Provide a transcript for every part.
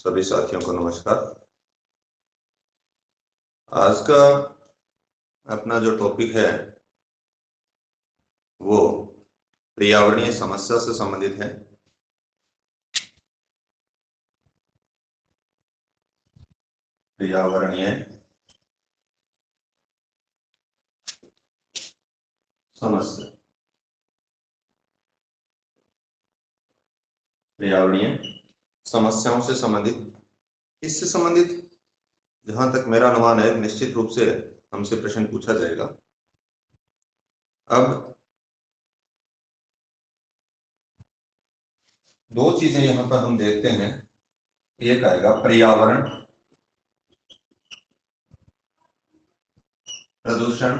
सभी साथियों को नमस्कार। आज का अपना जो टॉपिक है वो पर्यावरणीय समस्या से संबंधित है। पर्यावरणीय समस्या, पर्यावरणीय समस्याओं से संबंधित, इससे संबंधित जहां तक मेरा अनुमान है निश्चित रूप से हमसे प्रश्न पूछा जाएगा। अब दो चीजें यहां पर हम देखते हैं, एक आएगा पर्यावरण प्रदूषण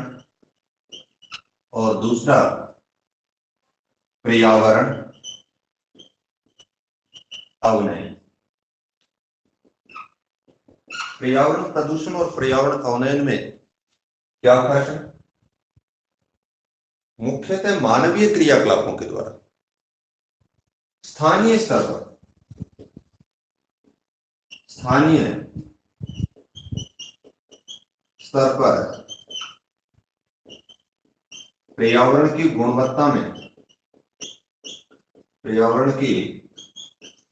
और दूसरा पर्यावरण अवनयन। पर्यावरण प्रदूषण और पर्यावरण अवनयन में क्या फर्क है? मुख्यतः मानवीय क्रियाकलापों के द्वारा स्थानीय स्तर पर पर्यावरण की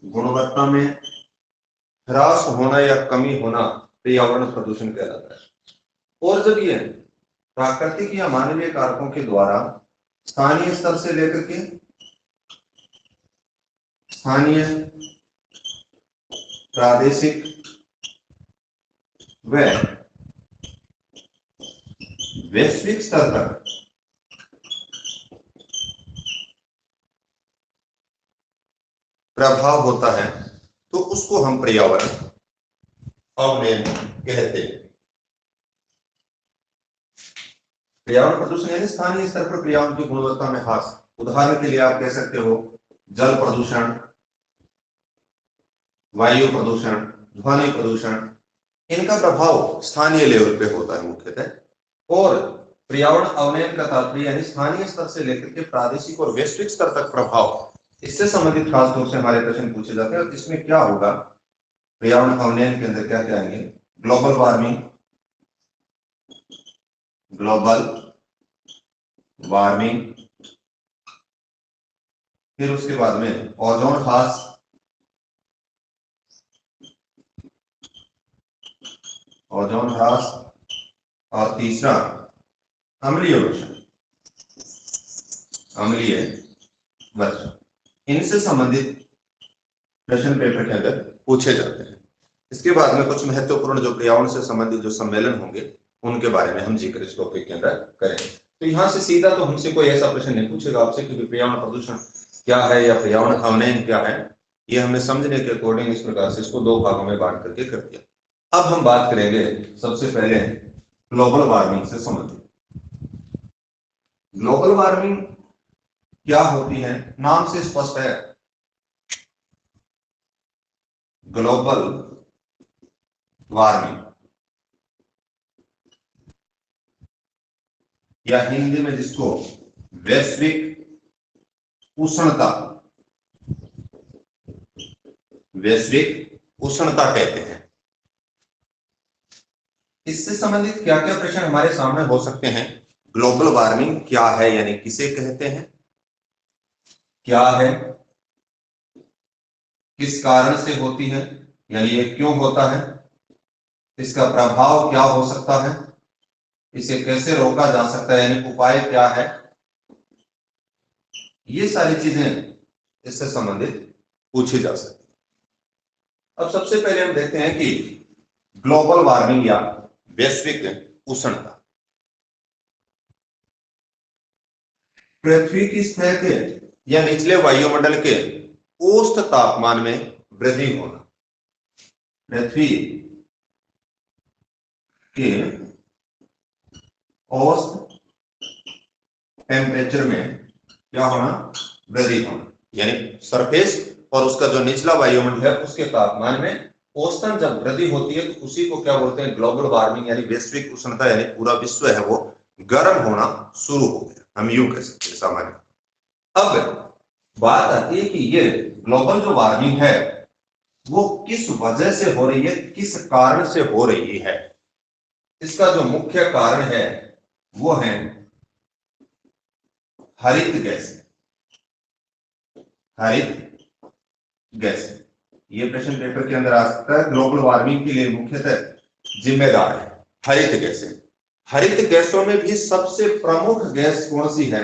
गुणवत्ता में ह्रास होना या कमी होना पर्यावरण प्रदूषण कहलाता है। और जब ये प्राकृतिक या मानवीय कारकों के द्वारा स्थानीय स्तर से लेकर के स्थानीय, प्रादेशिक व वैश्विक स्तर तक प्रभाव होता है तो उसको हम पर्यावरण अवनयन कहते हैं। पर्यावरण प्रदूषण यानी स्थानीय स्तर पर पर्यावरण की गुणवत्ता में ह्रास। उदाहरण के लिए आप कह सकते हो जल प्रदूषण, वायु प्रदूषण, ध्वनि प्रदूषण, इनका प्रभाव स्थानीय लेवल पे होता है मुख्यतः। और पर्यावरण अवनयन का तात्पर्य यानी स्थानीय स्तर से लेकर के प्रादेशिक और वैश्विक स्तर तक प्रभाव, इससे संबंधित खास तौर से हमारे प्रश्न पूछे जाते हैं। और इसमें क्या होगा, पर्यावरण अवनयन के अंदर क्या क्या आएंगे? ग्लोबल वार्मिंग, फिर उसके बाद में ओजोन ह्रास, और तीसरा अम्लीय वर्षा। इनसे संबंधित प्रश्न पेपर के अंदर पूछे जाते हैं। इसके बाद में कुछ महत्वपूर्ण जो पर्यावरण से संबंधित जो सम्मेलन होंगे उनके बारे में हम जिक्र इस टॉपिक के अंदर करेंगे। तो यहां से सीधा तो हमसे कोई ऐसा प्रश्न नहीं पूछेगा आपसे कि पर्यावरण प्रदूषण क्या है या पर्यावरण अवनयन क्या है। ये हमने समझने के अकॉर्डिंग इस प्रकार से इसको दो भागों में बांट करके कर दिया। अब हम बात करेंगे सबसे पहले ग्लोबल वार्मिंग से संबंधित। ग्लोबल वार्मिंग क्या होती है? नाम से स्पष्ट है, ग्लोबल वार्मिंग या हिंदी में जिसको वैश्विक उष्णता कहते हैं। इससे संबंधित क्या क्या प्रश्न हमारे सामने हो सकते हैं? ग्लोबल वार्मिंग क्या है यानी किसे कहते हैं, क्या है, किस कारण से होती है यानी ये क्यों होता है, इसका प्रभाव क्या हो सकता है, इसे कैसे रोका जा सकता है यानी उपाय क्या है, ये सारी चीजें इससे संबंधित पूछी जा सकती है। अब सबसे पहले हम देखते हैं कि ग्लोबल वार्मिंग या वैश्विक उष्णता पृथ्वी की सतह के या निचले वायुमंडल के औसत तापमान में वृद्धि होना। पृथ्वी के औसत टेम्परेचर में क्या होना? वृद्धि होना, यानी सरफेस और उसका जो निचला वायुमंडल है उसके तापमान में औसतन जब वृद्धि होती है तो उसी को क्या बोलते हैं? ग्लोबल वार्मिंग यानी वैश्विक उष्णता, यानी पूरा विश्व है वो गर्म होना शुरू हो गया, हम यूं कह सकते हैं सामान्य। अब बात आती है कि ये ग्लोबल जो वार्मिंग है वो किस वजह से हो रही है, किस कारण से हो रही है। इसका जो मुख्य कारण है वो है हरित गैस। हरित गैस, ये प्रश्न पेपर के अंदर आ सकता है। ग्लोबल वार्मिंग के लिए मुख्यतः जिम्मेदार है हरित गैसें। हरित गैसों में भी सबसे प्रमुख गैस कौन सी है?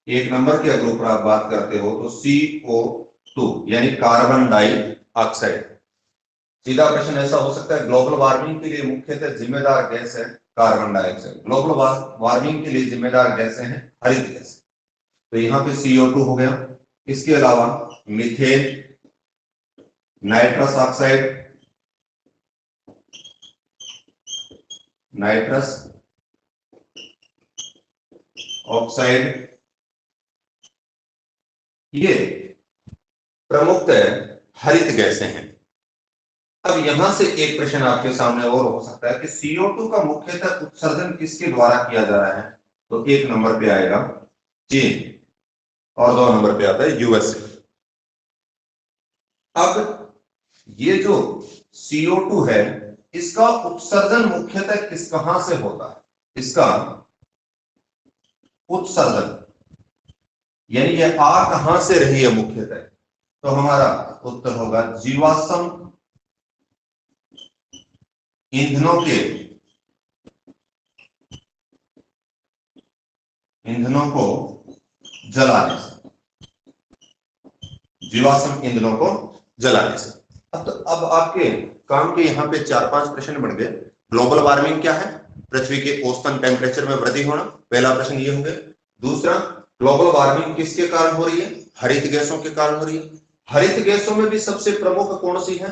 एक नंबर के अगर ऊपर आप बात करते हो तो CO2 यानी कार्बन डाइऑक्साइड। सीधा प्रश्न ऐसा हो सकता है, ग्लोबल वार्मिंग के लिए मुख्यतः जिम्मेदार गैस है कार्बन डाइऑक्साइड, ग्लोबल वार्मिंग के लिए जिम्मेदार गैसें हैं हरित गैस। तो यहां पे CO2 हो गया। इसके अलावा methane, nitrous oxide, nitrous oxide, ये प्रमुखतः हरित गैसें हैं। अब यहां से एक प्रश्न आपके सामने और हो सकता है कि CO2 का मुख्यतः उत्सर्जन किसके द्वारा किया जा रहा है? तो एक नंबर पे आएगा चीन और 2 नंबर पे आता है USA। अब ये जो CO2 है इसका उत्सर्जन मुख्यतः कहां से होता है? इसका उत्सर्जन यानी ये आ कहां से रही है मुख्यतः? तो हमारा उत्तर होगा जीवाश्म ईंधनों को जलाने से, जीवाश्म ईंधनों को जलाने से। अब आपके काम के यहाँ पे 4-5 प्रश्न बन गए। ग्लोबल वार्मिंग क्या है? पृथ्वी के औसतन टेम्परेचर में वृद्धि होना, पहला प्रश्न ये हो गया। दूसरा, ग्लोबल वार्मिंग किसके कारण हो रही है? हरित गैसों के कारण हो रही है। हरित गैसों में भी सबसे प्रमुख कौन सी है?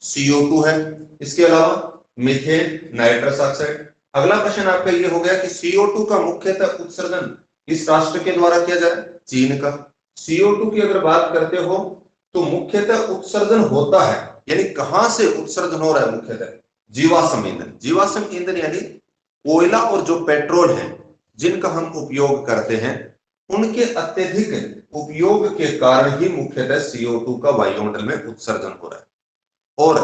CO2 है। इसके अलावा मीथेन, नाइट्रस ऑक्साइड। अगला प्रश्न आपका ये हो गया कि CO2 का मुख्यतः उत्सर्जन किस राष्ट्र के द्वारा किया जा रहा है? चीन का। CO2 की अगर बात करते हो तो मुख्यतः उत्सर्जन होता है, यानी कहां से उत्सर्जन हो रहा है? मुख्यतः जीवाश्म ईंधन। जीवाश्म ईंधन यानी कोयला और जो पेट्रोल है जिनका हम उपयोग करते हैं, उनके अत्यधिक उपयोग के कारण ही मुख्यतः CO2 का वायुमंडल में उत्सर्जन हो रहा है। और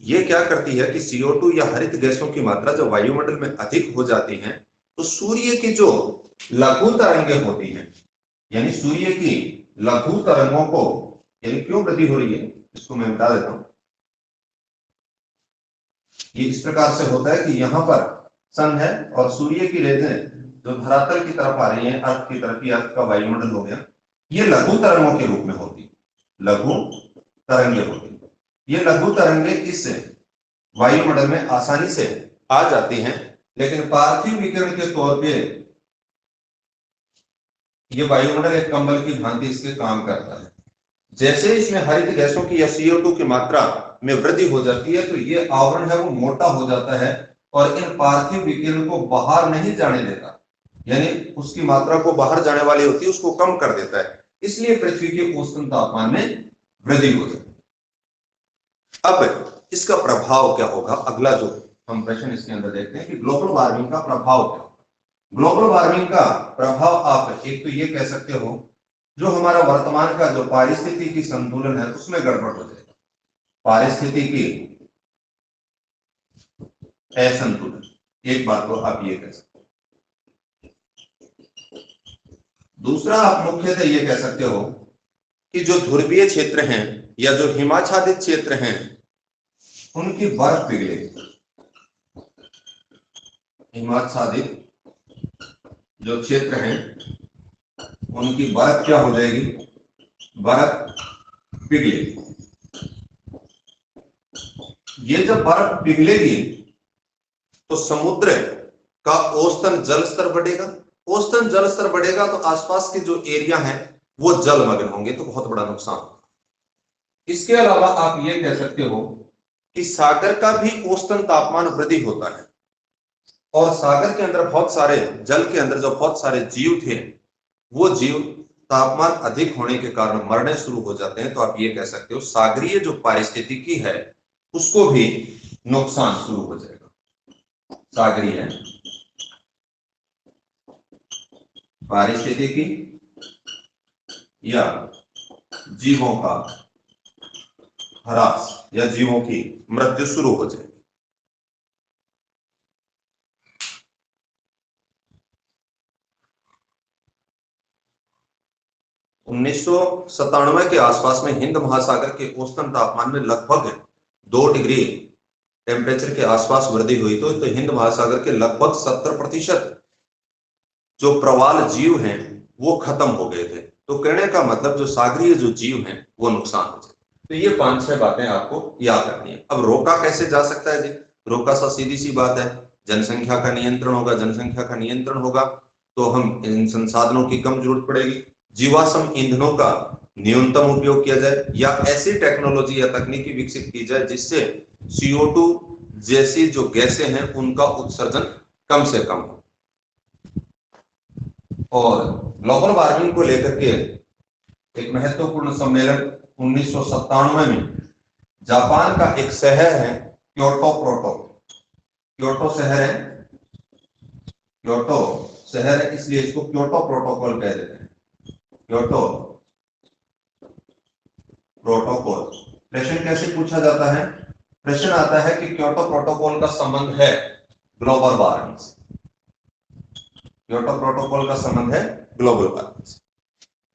ये क्या करती है कि CO2 या हरित गैसों की मात्रा जब वायुमंडल में अधिक हो जाती है तो सूर्य की जो लघु तरंगें होती हैं, यानी सूर्य की लघु तरंगों को, यानी क्यों वृद्धि हो रही है इसको मैं बता देता हूं। ये इस प्रकार से होता है कि यहां पर सन है और सूर्य की रेजें जो धरातल की तरफ आ रही है, अर्थ की तरफ, अर्थ का वायुमंडल हो गया, ये लघु तरंगों के रूप में होती, लघु तरंगे होती। ये लघु तरंगे इस वायुमंडल में आसानी से आ जाती हैं, लेकिन पार्थिव विकिरण के तौर पे ये वायुमंडल एक कंबल की भांति इसके काम करता है। जैसे इसमें हरित गैसों की या CO2 की मात्रा में वृद्धि हो जाती है तो ये आवरण है वो मोटा हो जाता है और इन पार्थिव विकिरण को बाहर नहीं जाने देता, यानी उसकी मात्रा को बाहर जाने वाली होती है उसको कम कर देता है। इसलिए पृथ्वी के औसतन तापमान में वृद्धि हो जाती है। अब इसका प्रभाव क्या होगा? अगला जो हम प्रश्न इसके अंदर देखते हैं कि ग्लोबल वार्मिंग का प्रभाव क्या होगा। ग्लोबल वार्मिंग का प्रभाव आप एक तो ये कह सकते हो, जो हमारा वर्तमान का जो पारिस्थितिकी संतुलन है उसमें गड़बड़ हो जाएगा, पारिस्थितिकी असंतुलन, एक बात को आप ये कह सकते हो। दूसरा आप मुख्यतः ये कह सकते हो कि जो ध्रुवीय क्षेत्र हैं या जो हिमाच्छादित क्षेत्र हैं उनकी बर्फ पिघलेगी। हिमाच्छादित जो क्षेत्र हैं उनकी बर्फ क्या हो जाएगी? बर्फ पिघलेगी। ये जब बर्फ पिघलेगी तो समुद्र का औसतन जल स्तर बढ़ेगा। औसतन जल स्तर बढ़ेगा तो आसपास के जो एरिया हैं वो जलमग्न होंगे, तो बहुत बड़ा नुकसान होगा। इसके अलावा आप ये कह सकते हो कि सागर का भी औसतन तापमान वृद्धि होता है और सागर के अंदर बहुत सारे, जल के अंदर जो बहुत सारे जीव थे वो जीव तापमान अधिक होने के कारण मरने शुरू हो जाते हैं। तो आप ये कह सकते हो सागरीय जो पारिस्थितिकी है उसको भी नुकसान शुरू हो जाएगा। सागरीय पारिस्थितिकी या जीवों का ह्रास या जीवों की मृत्यु शुरू हो जाए। उन्नीस के आसपास में हिंद महासागर के औसतन तापमान में लगभग 2 डिग्री टेम्परेचर के आसपास वृद्धि हुई तो हिंद महासागर के लगभग 70% जो प्रवाल जीव हैं वो खत्म हो गए थे। तो कहने का मतलब जो सागरीय जो जीव हैं वो नुकसान हो जाए। तो ये 5-6 बातें आपको याद रखनी है। अब रोका कैसे जा सकता है जी? रोका सा सीधी सी बात है, जनसंख्या का नियंत्रण होगा। जनसंख्या का नियंत्रण होगा तो हम इन संसाधनों की कम जरूरत पड़ेगी। जीवाश्म ईंधनों का न्यूनतम उपयोग किया जाए या ऐसी टेक्नोलॉजी या तकनीकी विकसित की जाए जिससे CO2 जैसी जो गैसें हैं उनका उत्सर्जन कम से कम हो। और ग्लोबल वार्मिंग को लेकर के एक महत्वपूर्ण सम्मेलन 1997 में जापान का एक शहर है क्योटो शहर है इसलिए इसको क्योटो प्रोटोकॉल कह देते हैं। Kyoto protocol. प्रश्न कैसे पूछा जाता है? प्रश्न आता है कि क्योटो प्रोटोकॉल का संबंध है ग्लोबल वार्मिंग से। क्योटो प्रोटोकॉल का संबंध है ग्लोबल वार्मिंग से।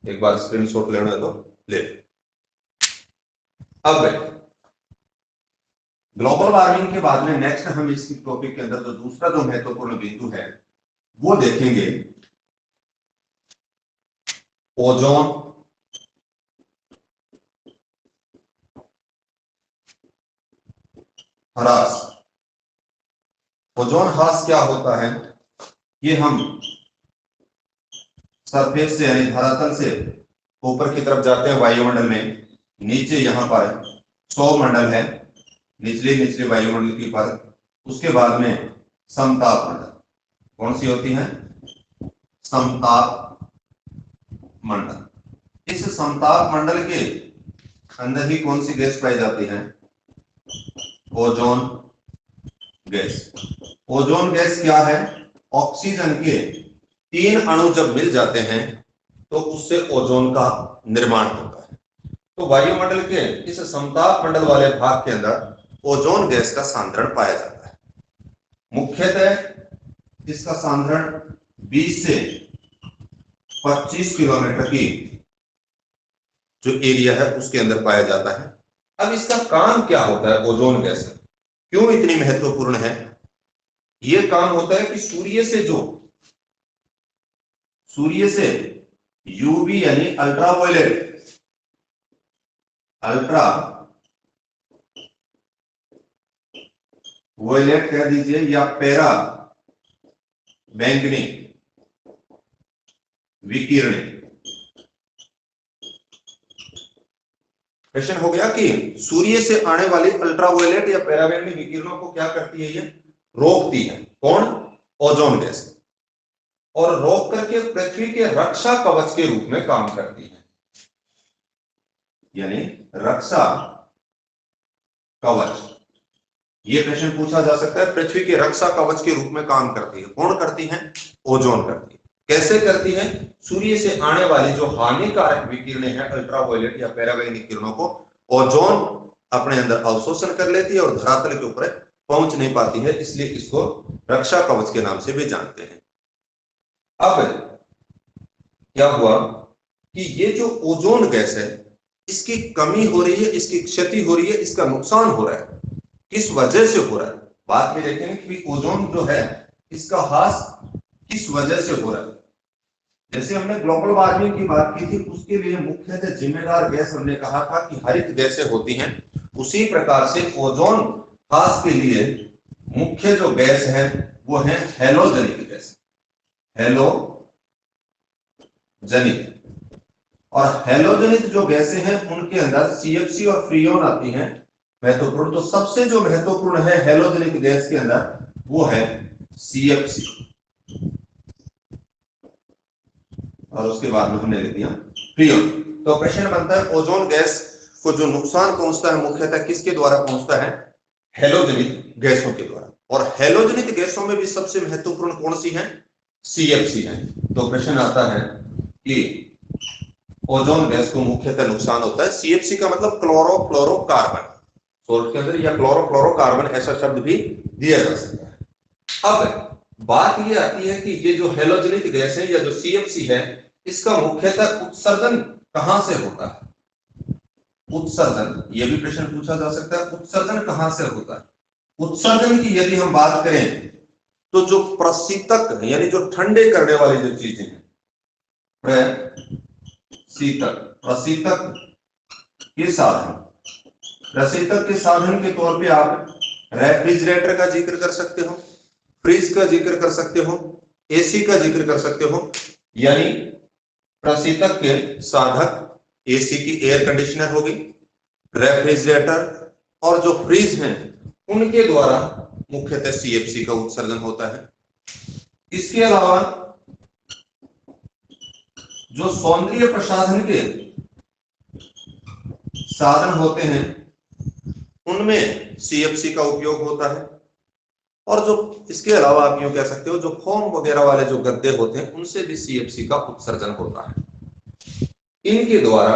एक बार स्क्रीनशॉट लेना है तो ले। अब ग्लोबल वार्मिंग के बाद में नेक्स्ट हम इस टॉपिक के अंदर जो दूसरा जो महत्वपूर्ण बिंदु है वो देखेंगे ओजोन ह्रास। ओजोन ह्रास क्या होता है? ये हम सरफेस से यानी धरातल से ऊपर की तरफ जाते हैं वायुमंडल में, नीचे यहां पर सौरमंडल है, निचले वायुमंडल की परत, उसके बाद में समताप मंडल। कौन सी होती है? समताप मंडल। इस समताप मंडल के अंदर ही कौन सी गैस पाई जाती है? Ozone gas. ओजोन गैस क्या है? ऑक्सीजन के 3 अणु जब मिल जाते हैं तो उससे ओजोन का निर्माण होता है। तो वायुमंडल के इस समताप मंडल वाले भाग के अंदर ओजोन गैस का सांद्रण पाया जाता है। मुख्यतः इसका सांद्रण 20 से 25 किलोमीटर की जो एरिया है उसके अंदर पाया जाता है। अब इसका काम क्या होता है? ओजोन गैस क्यों इतनी महत्वपूर्ण है? यह काम होता है कि सूर्य से यूवी यानी अल्ट्रावायलेट कह दीजिए या पैरा बैंगनी विकिरण। प्रश्न हो गया कि सूर्य से आने वाली अल्ट्रावायलेट या पैराबैंगनी विकिरणों को क्या करती है? ये रोकती है। कौन? Ozone gas. और रोक करके पृथ्वी के रक्षा कवच के रूप में काम करती है, यानी रक्षा कवच। ये प्रश्न पूछा जा सकता है, पृथ्वी के रक्षा कवच के रूप में काम करती है। कौन करती है? ओजोन करती है। कैसे करती है? सूर्य से आने वाली जो हानिकारक विकिरणें हैं अल्ट्रावायलेट या पैराबैंगनी किरणों को ओजोन अपने अंदर अवशोषण कर लेती है और धरातल के ऊपर पहुंच नहीं पाती है, इसलिए इसको रक्षा कवच के नाम से भी जानते हैं। अब क्या हुआ कि ये जो ओजोन गैस है इसकी कमी हो रही है, इसकी क्षति हो रही है, इसका नुकसान हो रहा है। किस वजह से हो रहा है? बाद में देखेंगे कि ओजोन जो है इसका ह्रास किस वजह से हो रहा है। जैसे हमने ग्लोबल वार्मिंग की बात की थी, उसके लिए मुख्यतः जिम्मेदार गैस हमने कहा था कि हरित गैसें होती हैं। उसी प्रकार से ओजोन ह्रास के लिए मुख्य जो गैस है वो है हैलोजनिक गैस। हैलोजनिक। और हैलोजनिक जो गैसें हैं उनके अंदर CFC और फ्रीऑन आती हैं महत्वपूर्ण। तो सबसे जो महत्वपूर्ण है हैलोजनिक गैस के अंदर वो है CFC, और उसके बाद में हमने लिख दिया फ्रीऑन। तो प्रश्न बनता है ओजोन गैस को जो नुकसान पहुंचता है मुख्यतः किसके द्वारा पहुंचता है? हैलोजनिक गैसों के द्वारा। और हैलोजनिक गैसों में भी सबसे महत्वपूर्ण कौन सी है? CFC है। तो प्रश्न आता है कि ओजोन गैस को मुख्यतः नुकसान होता है। सीएफसी का मतलब क्लोरोफ्लोरोकार्बन, सोल्ट के अंदर या क्लोरोफ्लोरोकार्बन ऐसा शब्द भी दिया जा सकता है। अब बात ये आती है कि ये जो हेलोजनिक गैस है या जो सीएफसी है, इसका मुख्यतः उत्सर्जन कहां से होता है? उत्सर्जन, ये भी प्रश्न पूछा जा सकता है, उत्सर्जन कहां से होता है? उत्सर्जन की यदि हम बात करें तो जो प्रशीतक यानी जो ठंडे करने वाली जो चीजें हैं, प्रशीतक के साधन, प्रशीतक के साधन के तौर पे आप रेफ्रिजरेटर का जिक्र कर सकते हो, फ्रिज का जिक्र कर सकते हो, एसी का जिक्र कर सकते हो। यानी प्रशीतक के साधक एसी की एयर कंडीशनर होगी, रेफ्रिजरेटर और जो फ्रिज हैं उनके द्वारा मुख्यतः सीएफसी का उत्सर्जन होता है। इसके अलावा जो सौंदर्य प्रसाधन के साधन होते हैं उनमें सीएफसी का उपयोग होता है। और जो इसके अलावा आप यूं कह सकते हो जो फोम वगैरह वाले जो गद्दे होते हैं उनसे भी सीएफसी का उत्सर्जन होता है। इनके द्वारा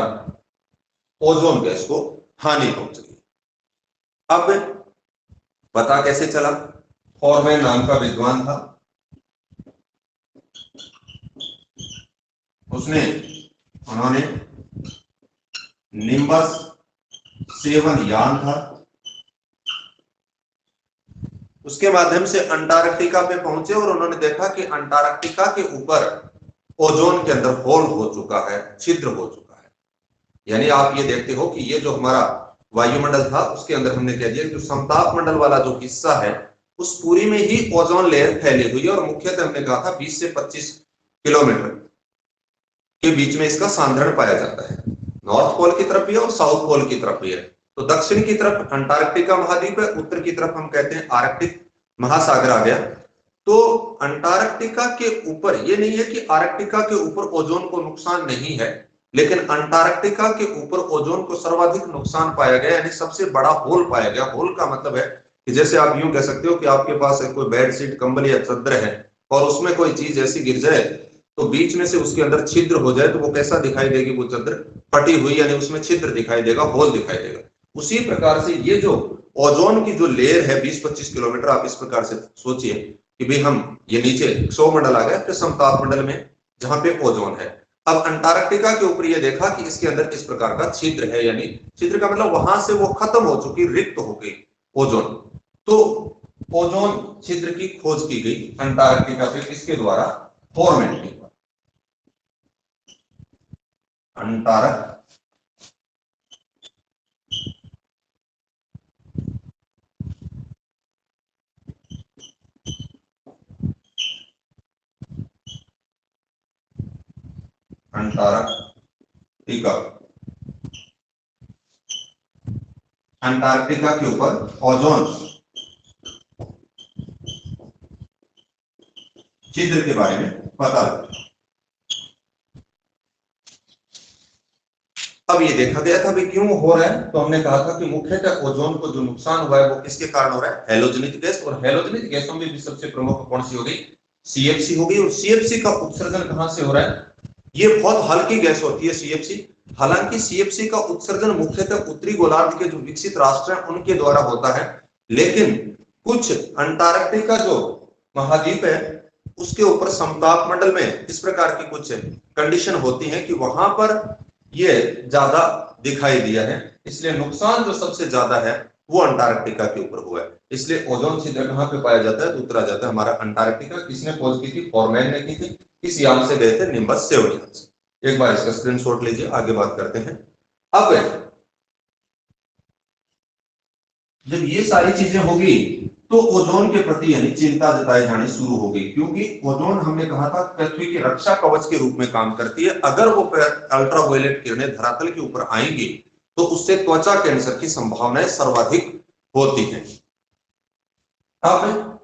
ओजोन गैस को हानि पहुंचती है। अब पता कैसे चला? फॉरमैन नाम का विद्वान था, उन्होंने निम्बस 7 यान था, उसके माध्यम से अंटार्कटिका पे पहुंचे और उन्होंने देखा कि अंटार्कटिका के ऊपर ओजोन के अंदर होल हो चुका है, छिद्र हो चुका है। यानी आप ये देखते हो कि ये जो हमारा वायुमंडल था उसके अंदर हमने कह दिया जो समताप मंडल वाला जो हिस्सा है उस पूरी में ही ओजोन लेयर फैली हुई है और मुख्यतः हमने कहा था 20 से 25 किलोमीटर के बीच में इसका सांद्रण पाया जाता है। नॉर्थ पोल की तरफ भी है और साउथ पोल की तरफ भी है। तो दक्षिण की तरफ अंटार्कटिका महाद्वीप है, उत्तर की तरफ हम कहते हैं आर्कटिक महासागर आ गया। तो अंटार्कटिका के ऊपर ये नहीं है कि आर्कटिका के ऊपर ओजोन को नुकसान नहीं है, लेकिन अंटार्कटिका के ऊपर ओजोन को सर्वाधिक नुकसान पाया गया, यानी सबसे बड़ा होल पाया गया। होल का मतलब है कि जैसे आप यूं कह सकते हो कि आपके पास कोई बेडशीट, कंबल या चादर है और उसमें कोई चीज ऐसी गिर जाए तो बीच में से उसके अंदर छिद्र हो जाए तो वो कैसा दिखाई देगी? वो चादर फटी हुई, यानी उसमें छिद्र दिखाई देगा, होल दिखाई देगा। उसी प्रकार से ये जो ओजोन की जो लेयर है 20-25 किलोमीटर, आप इस प्रकार से सोचिए कि भाई हम ये नीचे सौमंडल आ गया, फिर समताप मंडल में जहां पे ओजोन है। अब अंटार्कटिका के ऊपर ये देखा कि इसके अंदर इस प्रकार का छिद्र है, यानी छिद्र का मतलब वहां से वो खत्म हो चुकी, रिक्त हो गई ओजोन। तो ओजोन छिद्र की खोज की गई अंटार्कटिका पे, किसके द्वारा? फॉरमैन के द्वारा। अंटार्कटिका के ऊपर ओजोन छिद्र के बारे में पता लगा। अब ये देखा गया था भी क्यों हो रहा है, तो हमने कहा था कि मुख्यतः ओजोन को जो नुकसान हुआ है वो किसके कारण हो रहा है? हेलोजनिक गैस। और हेलोजनिक गैसों में भी सबसे प्रमुख कौन सी हो गई? सीएफसी हो गई। और सीएफसी का उत्सर्जन कहां से हो रहा है? ये बहुत हल्की गैस होती है सीएफसी। हालांकि सीएफसी का उत्सर्जन मुख्यतः उत्तरी गोलार्ध के जो विकसित राष्ट्र हैं उनके द्वारा होता है, लेकिन कुछ अंटार्कटिका जो महाद्वीप है उसके ऊपर समताप मंडल में इस प्रकार की कुछ कंडीशन होती है कि वहां पर ये ज्यादा दिखाई दिया है, इसलिए नुकसान जो सबसे ज्यादा है वो अंटार्कटिका के ऊपर हुआ है। इसलिए ओजोन छिद्र कहां पे पाया जाता है? तो उत्तर आ जाता है हमारा अंटार्कटिका। किसने खोज की थी? फॉरमैन ने की थी। इस यान से गए थे, निम्बस 7 यान से। एक बार इसका स्क्रीनशॉट लीजिए, आगे बात करते हैं। अब जब ये सारी चीजें होगी तो ओजोन के प्रति यानी चिंता जताई जानी शुरू हो गई, क्योंकि ओजोन हमने कहा था पृथ्वी की रक्षा कवच के रूप में काम करती है। अगर वो अल्ट्रावायलेट किरणें धरातल के ऊपर आएंगी तो उससे त्वचा कैंसर की संभावनाएं सर्वाधिक होती हैं। अब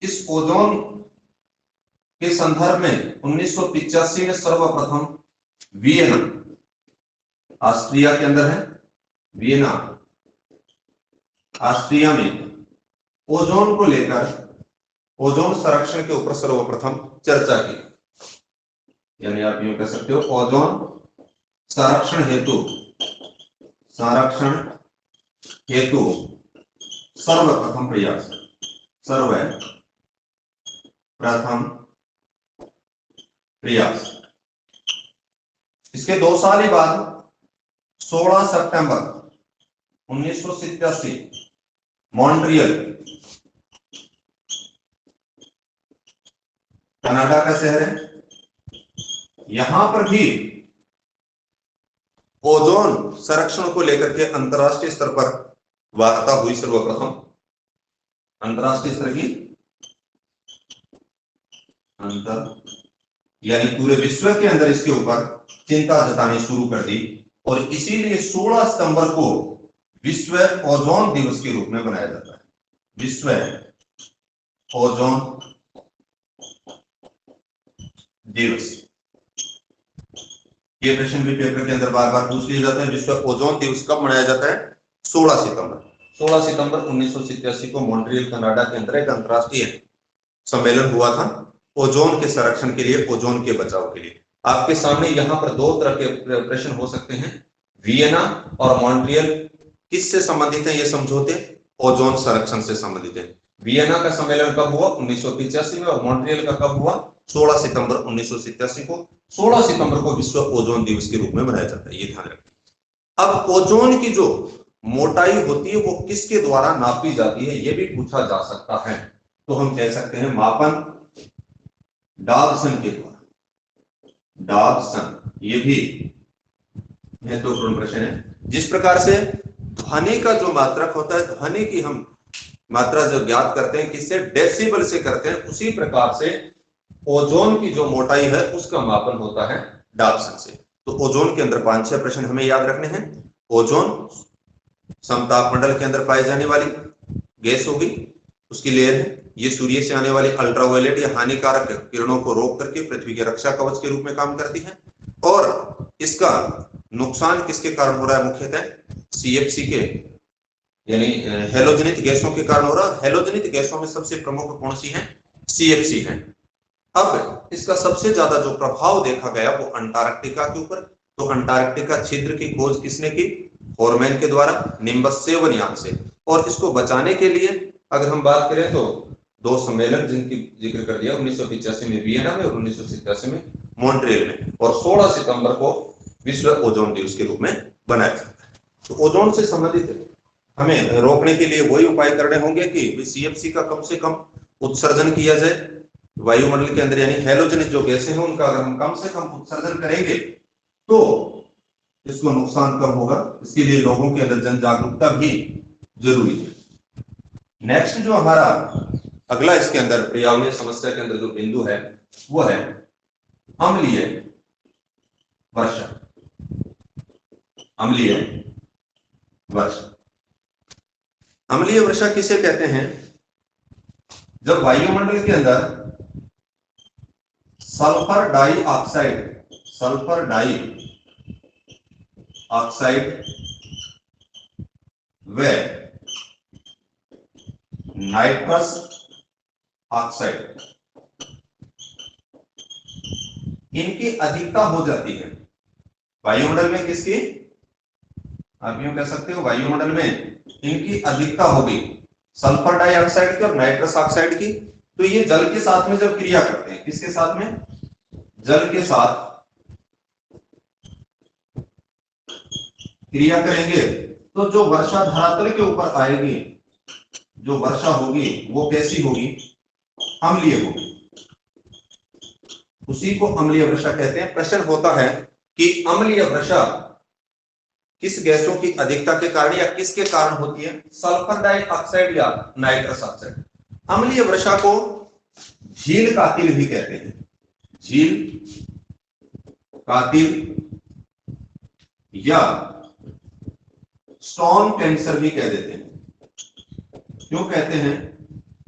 इस ओजोन के संदर्भ में 1985 में सर्वप्रथम वियना, ऑस्ट्रिया के अंदर है, वियना ऑस्ट्रिया में ओजोन को लेकर, ओजोन संरक्षण के ऊपर सर्वप्रथम चर्चा की। यानी आप यूं कह सकते हो ओजोन संरक्षण हेतु सर्वप्रथम प्रयास। इसके 2 साल ही बाद 16 सितंबर 1987 मॉन्ट्रियल कनाडा का शहर है, यहां पर भी ओजोन संरक्षण को लेकर के अंतरराष्ट्रीय स्तर पर वार्ता हुई। सर्वप्रथम अंतरराष्ट्रीय स्तर की यानी पूरे विश्व के अंदर इसके ऊपर चिंता जतानी शुरू कर दी और इसीलिए 16 सितंबर को विश्व ओजोन दिवस के रूप में मनाया जाता है। विश्व ओजोन दिवस, ये प्रश्न भी पेपर के अंदर बार बार पूछ लिया जाता है। विश्व ओजोन दिवस कब मनाया जाता है? 16 सितंबर 1987 को मॉन्ट्रियल कनाडा के अंदर एक अंतरराष्ट्रीय सम्मेलन हुआ था ओजोन के संरक्षण के लिए, ओजोन के बचाव के लिए। आपके सामने यहाँ पर 2 तरह के प्रश्न हो सकते हैं। वियना और मॉन्ट्रियल किससे संबंधित है? ये समझौते ओजोन संरक्षण से संबंधित है। वियना का सम्मेलन कब हुआ? 1985 में, और मॉन्ट्रियल का कब हुआ? 16 सितंबर 1987 को। 16 सितंबर को विश्व ओजोन दिवस के रूप में मनाया जाता है, ये ध्यान रखें। अब ओजोन की जो मोटाई होती है वो किसके द्वारा नापी जाती है, ये भी पूछा जा सकता है। तो हम कह सकते हैं मापन डॉब्सन के द्वारा। डॉब्सन, ये भी महत्वपूर्ण प्रश्न है। जिस प्रकार से ध्वनि का जो मात्रक होता है, ध्वनि की हम मात्रा जो ज्ञात करते हैं किससे? डेसिबल से करते हैं। उसी प्रकार से ओजोन की जो मोटाई है उसका मापन होता है डॉब्सन से। तो ओजोन के अंदर 5-6 प्रश्न हमें याद रखने हैं। ओजोन समताप मंडल के अंदर पाई जाने वाली गैस होगी, उसकी लेयर है। ये सूर्य से आने वाली अल्ट्रावायलेट या हानिकारक किरणों को रोक करके पृथ्वी के रक्षा कवच के रूप में काम करती है। और इसका नुकसान किसके कारण हो रहा है? मुख्यतः CFC के यानी हेलोजनित गैसों के कारण हो रहा है। हेलोजनित गैसों में सबसे प्रमुख कौन सी है? CFC है। अब इसका सबसे ज्यादा जो प्रभाव देखा गया वो अंटार्कटिका के ऊपर। तो अंटार्कटिका छिद्र की खोज किसने की? फोरमैन के द्वारा, निम्बस 7 यान से। और इसको बचाने के लिए अगर हम बात करें तो 2 सम्मेलन जिनकी जिक्र कर दिया, 1985 में वियना में और 1987 में मॉन्ट्रियल में, और 16 सितंबर को विश्व ओजोन दिवस के रूप में बनाया जाता है। तो ओजोन से संबंधित हमें रोकने के लिए वही उपाय करने होंगे कि CFC का कम से कम उत्सर्जन किया जाए वायुमंडल के अंदर, यानी हेलोजनिक जो गैसें हैं उनका अगर हम कम से कम उत्सर्जन करेंगे तो इसको नुकसान कम होगा। इसके लिए लोगों के अंदर जन जागरूकता भी जरूरी है। नेक्स्ट जो हमारा अगला इसके अंदर पर्यावरणीय समस्या के अंदर जो बिंदु है वो है अम्लीय वर्षा। अम्लीय वर्षा, अम्लीय वर्षा किसे कहते हैं? जब वायुमंडल के अंदर सल्फर डाइऑक्साइड व नाइट्रस ऑक्साइड इनकी अधिकता हो जाती है वायुमंडल में। किसकी? आप यूं कह सकते हो वायुमंडल में इनकी अधिकता होगी, सल्फर डाइऑक्साइड की और नाइट्रस ऑक्साइड की। तो ये जल के साथ में जब क्रिया करते हैं, किसके साथ में? जल के साथ क्रिया करेंगे तो जो वर्षा धरातल के ऊपर आएगी, जो वर्षा होगी वो कैसी होगी? अम्लीय होगी। उसी को अम्लीय वर्षा कहते हैं। प्रश्न होता है कि अम्लीय वर्षा किस गैसों की अधिकता के कारण या किसके कारण होती है? सल्फर डाइऑक्साइड या नाइट्रस ऑक्साइड। अम्लीय वर्षा को झील कातिल भी कहते हैं। झील कातिल या स्टोन कैंसर भी कह देते हैं। क्यों कहते हैं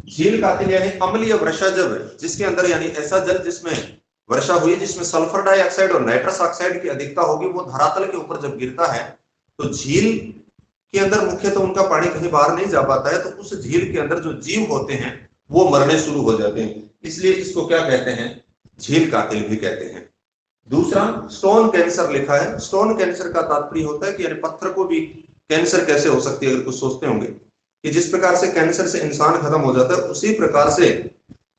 झील कातिल? यानी अम्लीय वर्षा जब जिसके अंदर यानी ऐसा जल जिसमें वर्षा हुई जिसमें सल्फर डाइऑक्साइड और नाइट्रस ऑक्साइड की अधिकता होगी, वो धरातल के ऊपर जब गिरता है तो झील के अंदर मुख्यतः उनका पानी कहीं बाहर नहीं जा पाता है, तो उस झील के अंदर जो जीव होते हैं वो मरने शुरू हो जाते हैं। इसलिए इसको क्या कहते हैं? झील कातिल भी कहते हैं। दूसरा स्टोन कैंसर लिखा है। स्टोन कैंसर का तात्पर्य होता है कि यानी पत्थर को भी कैंसर कैसे हो सकती है। अगर कुछ सोचते होंगे कि जिस प्रकार से कैंसर से इंसान खत्म हो जाता है, उसी प्रकार से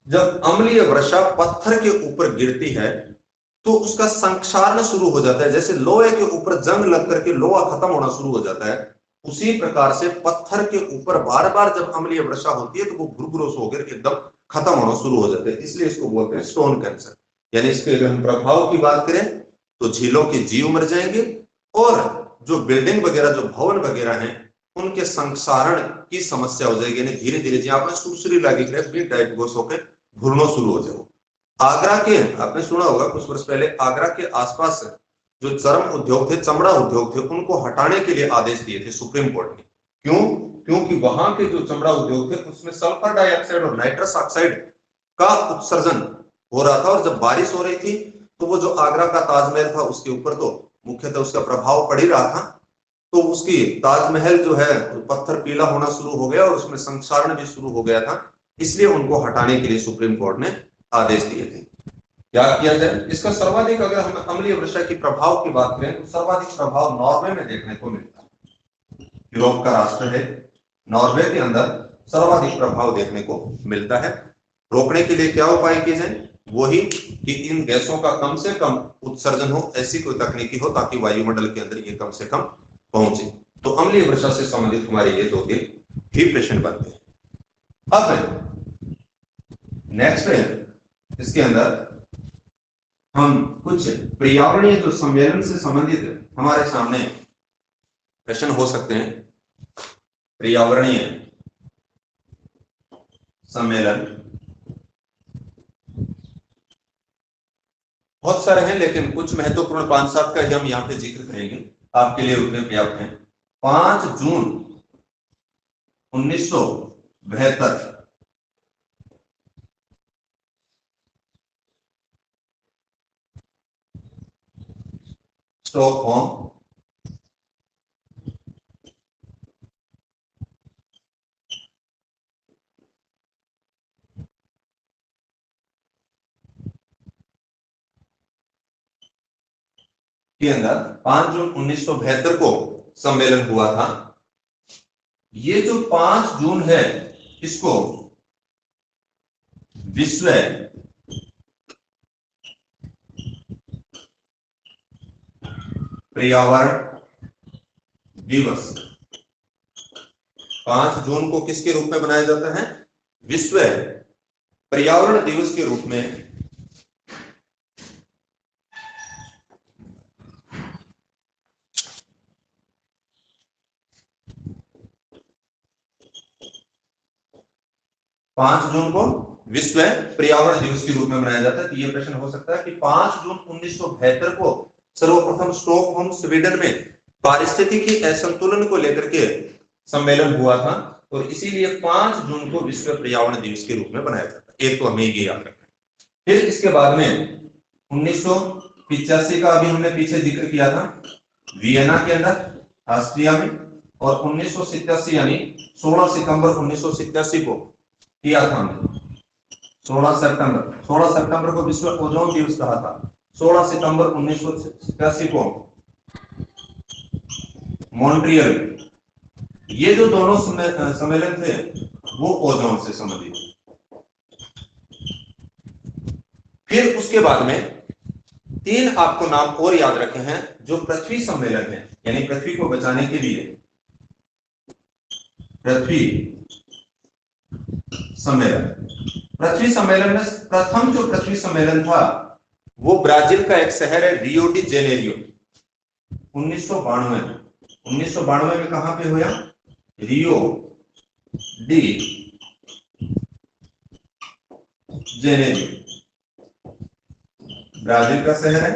जब अम्लीय वर्षा पत्थर के ऊपर गिरती है तो उसका संक्षारण शुरू हो जाता है। जैसे लोहे के ऊपर जंग लग करके लोहा खत्म होना शुरू हो जाता है, उसी प्रकार से पत्थर के ऊपर बार बार जब अम्लीय वर्षा होती है तो वो भुरभुरोस होकर एकदम खत्म होना शुरू हो जाते हैं, इसलिए इसको बोलते हैं स्टोन कैंसर। यानी इसके अगर हम प्रभाव की बात करें तो झीलों के जीव मर जाएंगे और जो बिल्डिंग वगैरह, जो भवन वगैरह हैं, उनके संक्षारण की समस्या हो जाएगी। यानी धीरे धीरे जहां पर सुरसुरी लगी टाइप गोस होकर भुरना शुरू हो जाएगा। आगरा के, आपने सुना होगा कुछ वर्ष पहले, आगरा के आसपास जो चर्म उद्योग थे, चमड़ा उद्योग थे, उनको हटाने के लिए आदेश दिए थे सुप्रीम कोर्ट ने। क्यों? क्योंकि वहां के जो चमड़ा उद्योग थे उसमें सल्फर डाइऑक्साइड और नाइट्रस ऑक्साइड का उत्सर्जन हो रहा था, और जब बारिश हो रही थी तो वो जो आगरा का ताजमहल था उसके ऊपर तो मुख्यतः उसका प्रभाव पड़ ही रहा था, तो उसकी ताजमहल जो है पत्थर पीला होना शुरू हो गया और उसमें संक्षारण भी शुरू हो गया था। इसलिए उनको हटाने के लिए सुप्रीम कोर्ट ने आदेश दिए थे। क्या किया जाए? इसका सर्वाधिक, अगर हम अम्लीय वर्षा की प्रभाव की बात करें तो सर्वाधिक प्रभाव नॉर्वे में देखने को मिलता है। यूरोप का राष्ट्र है, नॉर्वे के अंदर सर्वाधिक प्रभाव देखने को मिलता है। रोकने के लिए क्या उपाय किए जाए? वही कि इन गैसों का कम से कम उत्सर्जन हो, ऐसी कोई तकनीकी हो ताकि वायुमंडल के अंदर ये कम से कम पहुंचे। तो अम्लीय वर्षा से संबंधित हमारे ये 2-3 ही प्रश्न बनते हैं। अब नेक्स्ट है, इसके अंदर हम कुछ पर्यावरणीय जो सम्मेलन से संबंधित हमारे सामने प्रश्न हो सकते हैं। पर्यावरणीय सम्मेलन बहुत सारे हैं, लेकिन कुछ महत्वपूर्ण 5-7 का ही हम यहाँ पे जिक्र करेंगे, आपके लिए उतने पर्याप्त हैं। 5 जून 1972 स्टॉकहोम के अंदर 5 जून 1972 को सम्मेलन हुआ था। ये जो 5 जून है, इसको विश्व पर्यावरण दिवस, 5 जून को किसके रूप में मनाया जाता है? विश्व पर्यावरण दिवस के रूप में पांच जून को विश्व पर्यावरण दिवस के रूप में मनाया जाता है। तो ये प्रश्न हो सकता है कि 5 जून 1972 को सर्वप्रथम स्टॉकहोम स्वीडन में पारिस्थितिकी असंतुलन को लेकर के सम्मेलन हुआ था, और इसीलिए 5 जून को विश्व पर्यावरण दिवस के रूप में मनाया जाता है। एक तो हमें ये याद रखना है। फिर इसके बाद में 1985 का अभी हमने पीछे जिक्र किया था, वियना के अंदर ऑस्ट्रिया में, और 1987 यानी 16 सितंबर 1987 को किया था हमने। 16 सितंबर को विश्व ओजोन दिवस कहा था। 16 सितंबर 1987 को मॉन्ट्रियल, ये जो दोनों सम्मेलन थे वो ओजोन से संबंधित। फिर उसके बाद में 3 आपको नाम और याद रखे हैं जो पृथ्वी सम्मेलन है, यानी पृथ्वी को बचाने के लिए पृथ्वी सम्मेलन। पृथ्वी सम्मेलन में प्रथम जो पृथ्वी सम्मेलन था वो ब्राजील का एक शहर है रियो डी जेनेरियो, 1992 में कहां पे हुआ? रियो डी जेनेरियो, ब्राजील का शहर है।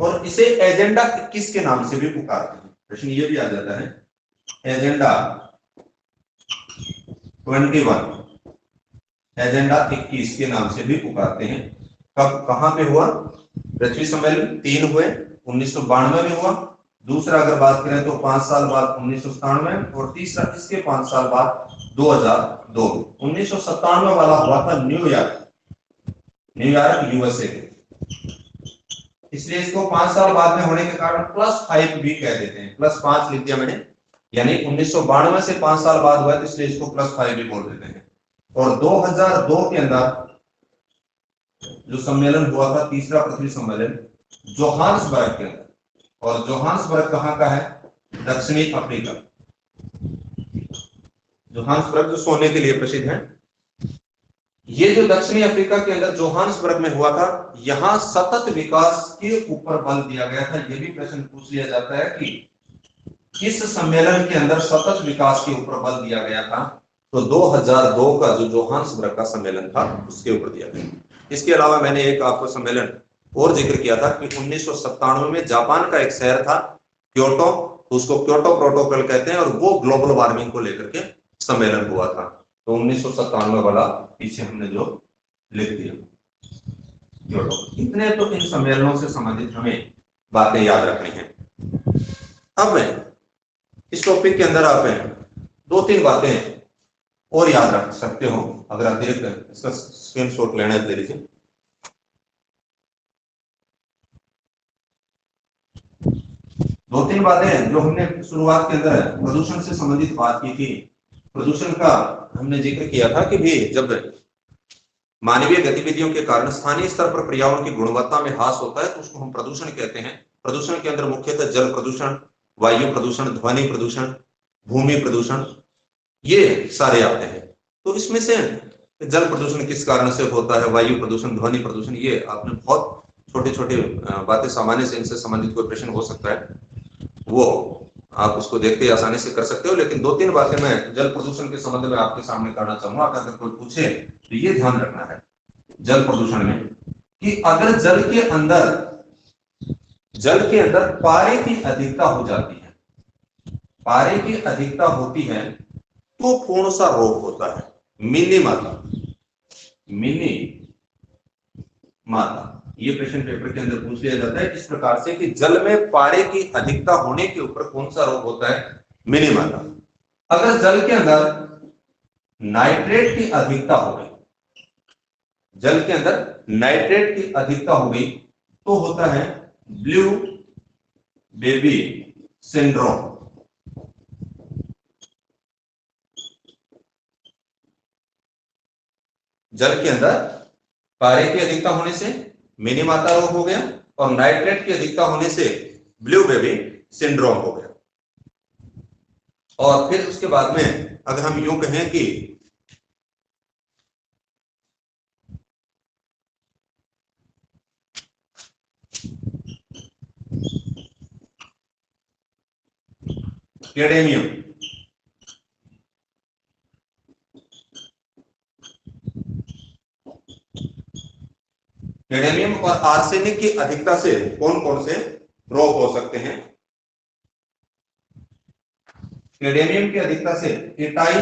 और इसे एजेंडा 21 के नाम से भी पुकारते हैं। प्रश्न ये भी आ जाता है, एजेंडा 21, एजेंडा 21 के नाम से भी पुकारते हैं। कब, कहां पे हुआ? पृथ्वी सम्मेलन 3 हुए, 1992 में हुआ। दूसरा अगर बात करें तो 5 साल बाद 1997, और तीसरा इसके 5 साल बाद 2002। 1997 वाला हुआ था न्यूयॉर्क न्यूयॉर्क यूएसए के, इसलिए इसको 5 साल बाद में होने के कारण +5 भी कह देते हैं। +5 लिख दिया मैंने, यानी 1992 से 5 साल बाद हुआ है, तो इसलिए इसको +5 भी बोल देते हैं। और 2002 के अंदर जो सम्मेलन हुआ था, तीसरा पृथ्वी सम्मेलन, जोहान्सबर्ग के अंदर, और जोहान्सबर्ग कहाँ का है? दक्षिणी अफ्रीका। जोहान्सबर्ग जो सोने के लिए प्रसिद्ध है, ये जो दक्षिणी अफ्रीका के अंदर जोहान्सबर्ग में हुआ था, यहां सतत विकास के ऊपर बल दिया गया था। यह भी प्रश्न पूछ लिया जाता है कि किस सम्मेलन के अंदर सतत विकास के ऊपर बल दिया गया था, तो 2002 का जो जोहान्सबर्ग का सम्मेलन था उसके ऊपर दिया गया। इसके अलावा मैंने एक आपको सम्मेलन और जिक्र किया था कि 1997 में जापान का एक शहर था क्योटो, उसको क्योटो प्रोटोकॉल कहते हैं, और वो ग्लोबल वार्मिंग को लेकर के सम्मेलन हुआ था। तो 1997 वाला पीछे हमने जो लिख दिया क्योटो। इतने तो इन सम्मेलनों से संबंधित हमें बातें याद रखनी है। अब मैं इस टॉपिक के अंदर आप 2-3 बातें और याद रख सकते हो, अगर अतिरिक्त इसका स्क्रीनशॉट लेना है दे लीजिए। दो तीन बातें जो हमने शुरुआत के अंदर प्रदूषण से संबंधित बात की थी। प्रदूषण का हमने जिक्र किया था कि भी जब मानवीय गतिविधियों के कारण स्थानीय स्तर पर पर्यावरण की गुणवत्ता में ह्रास होता है तो उसको हम प्रदूषण कहते हैं। प्रदूषण के अंदर मुख्यतः जल प्रदूषण, वायु प्रदूषण, ध्वनि प्रदूषण, भूमि प्रदूषण, ये सारे आते हैं। तो इसमें से जल प्रदूषण किस कारण से होता है, वायु प्रदूषण, ध्वनि प्रदूषण, ये आपने बहुत छोटे छोटे बातें सामान्य से इनसे संबंधित कोई प्रश्न हो सकता है, वो आप उसको देखते आसानी से कर सकते हो। लेकिन 2-3 बातें मैं जल प्रदूषण के संबंध में आपके सामने करना चाहूंगा। अगर कोई पूछे तो ये ध्यान रखना है जल प्रदूषण में कि अगर जल के अंदर पारे की अधिकता हो जाती है, पारे की अधिकता होती है तो कौन सा रोग होता है? मिनी माता। ये प्रश्न पेपर के अंदर पूछ लिया जाता है इस प्रकार से कि जल में पारे की अधिकता होने के ऊपर कौन सा रोग होता है? मिनी माता। अगर जल के अंदर नाइट्रेट की अधिकता हो गई, जल के अंदर नाइट्रेट की अधिकता हो गई तो होता है ब्लू बेबी सिंड्रोम। जल के अंदर पारे की अधिकता होने से मिनी माता रोग हो गया और नाइट्रेट की अधिकता होने से ब्लू बेबी सिंड्रोम हो गया। और फिर उसके बाद में अगर हम यूं कहें कि कैडमियम, कैडमियम और आर्सेनिक की अधिकता से कौन कौन से रोग हो सकते हैं? कैडमियम की अधिकता से एटाई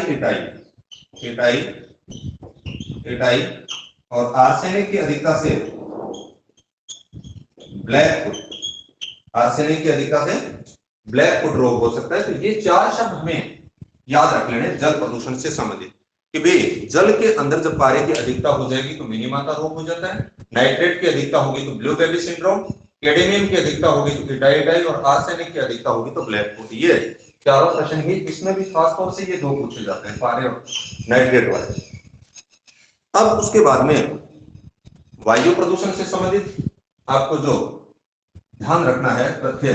और आर्सेनिक की अधिकता से ब्लैक फुट रोग हो सकता है। तो ये 4 शब्द हमें याद रख लेने जल प्रदूषण से संबंधित कि भाई जल के अंदर जब पारे की अधिकता हो जाएगी तो मिनी माता रोग हो जाता है, नाइट्रेट की अधिकता होगी तो ब्लू बेबी सिंड्रोम, कैडमियम की अधिकता होगी तो एटाई और आर्सेनिक की अधिकता होगी तो ब्लैक फुट। ये चारों प्रश्न ही इसमें भी खासतौर से ये 2 पूछे जाते हैं, पारे और नाइट्रेट वाले। अब उसके बाद में वायु प्रदूषण से संबंधित आपको जो ध्यान रखना है तथ्य,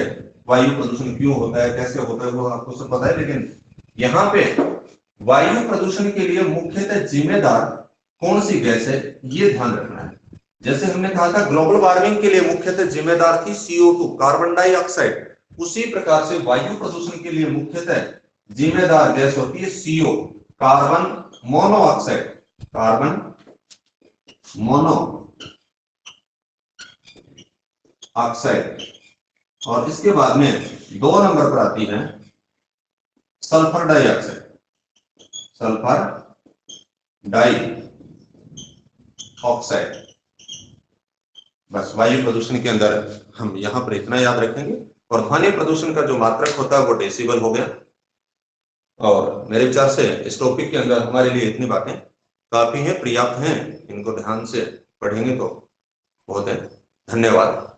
वायु प्रदूषण क्यों होता है, कैसे होता है, वो आपको सब पता है। लेकिन यहाँ पे वायु प्रदूषण के लिए मुख्यतः जिम्मेदार कौन सी गैस है, ये ध्यान रखना है। जैसे हमने कहा था ग्लोबल वार्मिंग के लिए मुख्यतः जिम्मेदार थी CO2, कार्बन डाइऑक्साइड, उसी प्रकार से वायु प्रदूषण के लिए मुख्यतः जिम्मेदार गैस होती है CO, carbon monoxide, carbon monoxide. और इसके बाद में 2 नंबर पर आती है सल्फर डाइऑक्साइड, सल्फर डाइऑक्साइड। बस वायु प्रदूषण के अंदर हम यहां पर इतना याद रखेंगे। और ध्वनि प्रदूषण का जो मात्रक होता है वो डेसिबल हो गया। और मेरे विचार से इस टॉपिक के अंदर हमारे लिए इतनी बातें काफी हैं, पर्याप्त हैं, इनको ध्यान से पढ़ेंगे तो बहुत है। धन्यवाद।